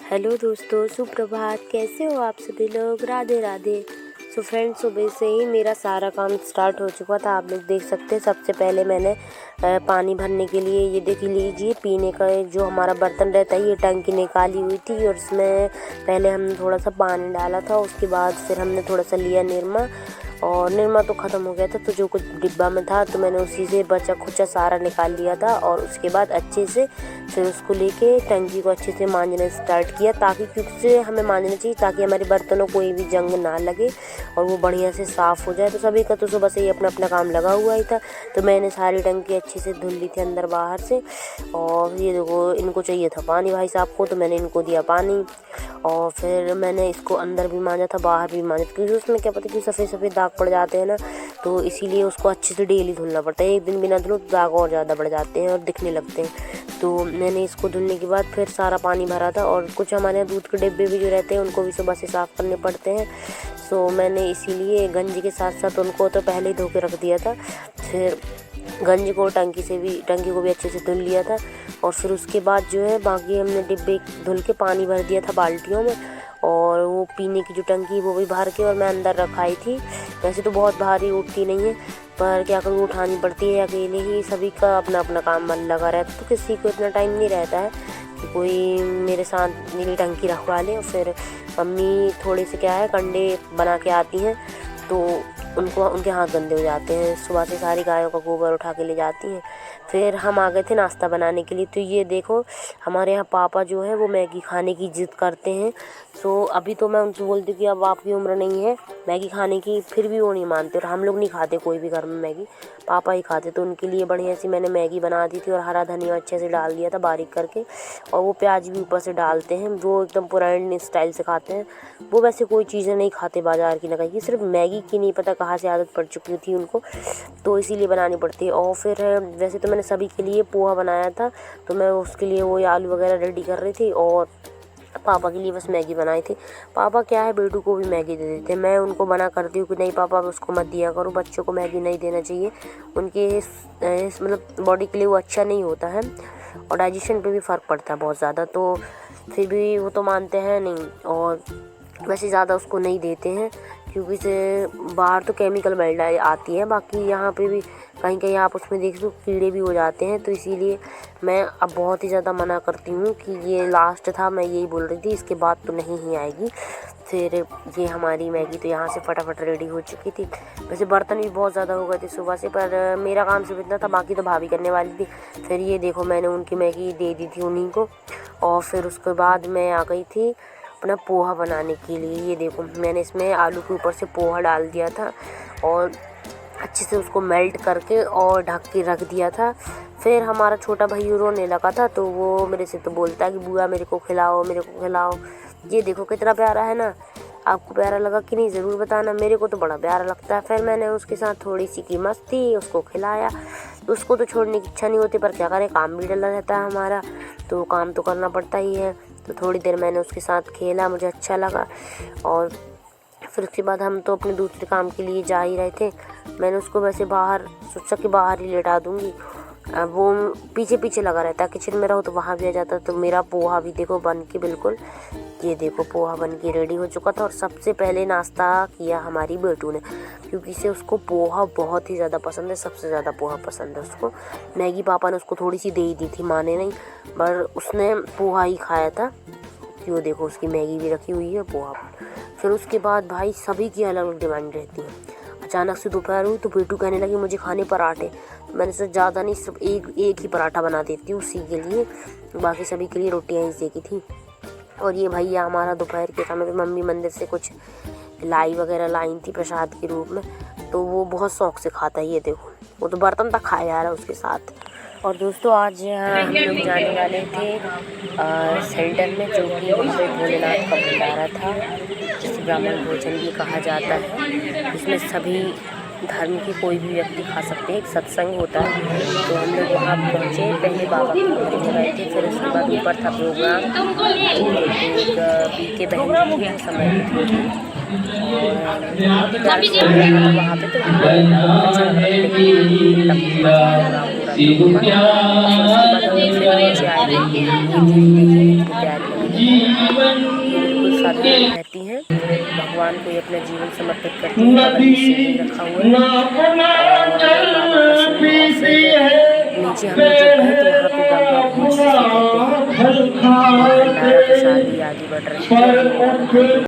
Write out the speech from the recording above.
Hello दोस्तों, सुप्रभात। कैसे हो आप सभी लोग? राधे राधे। सो फ्रेंड्स, सुबह से ही मेरा सारा काम स्टार्ट हो चुका था। आप लोग देख सकते हैं। सबसे पहले मैंने पानी भरने के लिए ये देख लीजिए, पीने का जो हमारा बर्तन रहता है, ये टंकी निकाली हुई थी और इसमें पहले हमने थोड़ा सा पानी डाला था। उसके बाद फिर हमने थोड़ा सा लिया निरमा, और निरमा तो ख़त्म हो गया था, तो जो कुछ डिब्बा में था तो मैंने उसी से बचा खुचा सारा निकाल लिया था। और उसके बाद अच्छे से फिर उसको लेके टंकी को अच्छे से मांजना स्टार्ट किया, ताकि क्योंकि से हमें मांजना चाहिए ताकि हमारे बर्तनों को कोई भी जंग ना लगे और वो बढ़िया से साफ़ हो जाए। तो सभी का तो सुबह से ही अपना अपना काम लगा हुआ ही था, तो मैंने सारी टंकी अच्छे से धुल ली थी अंदर बाहर से। और ये देखो, इनको चाहिए था पानी भाई साहब को, तो मैंने इनको दिया पानी। और फिर मैंने इसको अंदर भी मांजा था, बाहर भी मांजा था, क्योंकि उसमें क्या पता कि सफ़ेद सफ़ेद दाग पड़ जाते हैं ना, तो इसीलिए उसको अच्छे से डेली धुलना पड़ता है। एक दिन बिना धुलो तो दाग और ज़्यादा बढ़ जाते हैं और दिखने लगते हैं। तो मैंने इसको धुलने के बाद फिर सारा पानी भरा था। और कुछ हमारे यहाँ दूध के डिब्बे भी जो रहते हैं उनको भी सुबह से साफ़ करने पड़ते हैं। सो मैंने इसीलिए गंज के साथ साथ उनको तो पहले ही धो के रख दिया था। फिर गंज को टंकी को भी अच्छे से धुल लिया था। और फिर उसके बाद जो है बाकी हमने डिब्बे धुल के पानी भर दिया था बाल्टियों में, और वो पीने की जो टंकी वो भी भर के और मैं अंदर रखाई थी। वैसे तो बहुत भारी उठती नहीं है, पर क्या करूँ, उठानी पड़ती है अकेले ही। सभी का अपना अपना काम मन लगा रहता है, तो किसी को इतना टाइम नहीं रहता है कि कोई मेरे साथ मेरी टंकी रखवा ले। और फिर मम्मी थोड़े से क्या है कंडे बना के आती हैं, तो उनके हाथ गंदे हो जाते हैं। सुबह से सारी गायों का गोबर उठा के ले जाती हैं। फिर हम आ गए थे नाश्ता बनाने के लिए। तो ये देखो, हमारे यहाँ पापा जो है वो मैगी खाने की जिद करते हैं। तो अभी तो मैं उनसे बोलती हूँ कि अब आपकी उम्र नहीं है मैगी खाने की, फिर भी वो नहीं मानते। और हम लोग नहीं खाते कोई भी घर में मैगी, पापा ही खाते। तो उनके लिए बढ़िया सी मैंने मैगी बना दी थी और हरा धनिया अच्छे से डाल दिया था बारीक करके, और वो प्याज भी ऊपर से डालते हैं। वो एकदम पुराने स्टाइल से खाते हैं। वो वैसे कोई चीज़ें नहीं खाते बाजार की, ना कहीं की, सिर्फ मैगी की नहीं पता कहाँ से आदत पड़ चुकी थी उनको, तो इसीलिए बनानी पड़ती है। और फिर वैसे तो मैंने सभी के लिए पोहा बनाया था, तो मैं उसके लिए वो आलू वगैरह रेडी कर रही थी, और पापा के लिए बस मैगी बनाई थी। पापा क्या है, बेटू को भी मैगी दे देते हैं। मैं उनको मना करती हूँ कि नहीं पापा, उसको मत दिया करो, बच्चों को मैगी नहीं देना चाहिए, उनके मतलब बॉडी के लिए वो अच्छा नहीं होता है, और डाइजेशन पे भी फ़र्क पड़ता है बहुत ज़्यादा। तो फिर भी वो तो मानते हैं नहीं, और वैसे ज़्यादा उसको नहीं देते हैं, क्योंकि से बाहर तो केमिकल मिल आती है, बाकी यहाँ पे भी कहीं कहीं आप उसमें देख लो कीड़े भी हो जाते हैं। तो इसीलिए मैं अब बहुत ही ज़्यादा मना करती हूँ कि ये लास्ट था, मैं यही बोल रही थी, इसके बाद तो नहीं ही आएगी। फिर ये हमारी मैगी तो यहाँ से फटाफट रेडी हो चुकी थी। वैसे बर्तन भी बहुत ज़्यादा हो गए थे सुबह से, पर मेरा काम सिर्फ इतना था, बाकी तो भाभी करने वाली थी। फिर ये देखो, मैंने उनकी मैगी दे दी थी उन्हीं को। और फिर उसके बाद मैं आ गई थी अपना पोहा बनाने के लिए। ये देखो, मैंने इसमें आलू के ऊपर से पोहा डाल दिया था और अच्छे से उसको मेल्ट करके और ढक के रख दिया था। फिर हमारा छोटा भाई रोने लगा था, तो वो मेरे से तो बोलता है कि बुआ मेरे को खिलाओ, मेरे को खिलाओ। ये देखो कितना प्यारा है ना। आपको प्यारा लगा कि नहीं ज़रूर बताना, मेरे को तो बड़ा प्यारा लगता है। फिर मैंने उसके साथ थोड़ी सी की मस्ती, उसको खिलाया। उसको तो छोड़ने की इच्छा नहीं होती, पर क्या करें, काम भी डला रहता है हमारा, तो काम तो करना पड़ता ही है। तो थोड़ी देर मैंने उसके साथ खेला, मुझे अच्छा लगा। और फिर उसके बाद हम तो अपने दूसरे काम के लिए जा ही रहे थे। मैंने उसको वैसे बाहर सोचा कि बाहर ही लेटा दूँगी, वो पीछे पीछे लगा रहता है। किचन में रहो तो वहाँ भी आ जाता। तो मेरा पोहा भी देखो बन के बिल्कुल, ये देखो पोहा बन के रेडी हो चुका था। और सबसे पहले नाश्ता किया हमारी बेटू ने, क्योंकि से उसको पोहा बहुत ही ज़्यादा पसंद है, सबसे ज़्यादा पोहा पसंद है उसको। मैगी पापा ने उसको थोड़ी सी दे ही दी थी, माने नहीं, पर उसने पोहा ही खाया था। क्यों देखो, उसकी मैगी भी रखी हुई है, पोहा। फिर उसके बाद भाई सभी की अलग अलग डिमांड रहती है। अचानक से दोपहर हुई तो बेटू कहने लगी मुझे खाने पराठे। मैंने सोचा ज़्यादा नहीं, सिर्फ एक ही पराठा बना देती हूँ उसी के लिए, बाकी सभी के लिए रोटियाँ ही सेकी थी। और ये भैया हमारा दोपहर के समय पे मम्मी मंदिर से कुछ लाई वगैरह लाई थी प्रसाद के रूप में, तो वो बहुत शौक से खाता है। ये देखो, वो तो बर्तन तक खाया जा रहा है उसके साथ। और दोस्तों, आज हम लोग जाने वाले थे सेंटर में, जो कि भोलेनाथ का भंडारा था, जिसे ब्राह्मण भोजन भी कहा जाता है। इसमें सभी धर्म के कोई भी व्यक्ति खा सकते हैं, एक सत्संग होता है। तो हम लोग वहाँ पहुँचे, पहले बाबा के कमरे में गए थे, फिर उसके बाद ऊपर था प्रोग्राम, पी के बहन थी समय थी, और वहाँ पे तो अच्छा लग रहा था। ये बिल्कुल साधारण रहती हैं। भगवान को ये अपना जीवन समर्पित करती हैं। बगल में शिवलिंग रखा हुआ है और बाबा का शिवलिंग। फिर नीचे हम लोग जब गए तो वहाँ पे ब्रह्मा भोज जिसे कहते हैं और भंडारा प्रसादी आदि बट रही थी और हम लोगों ने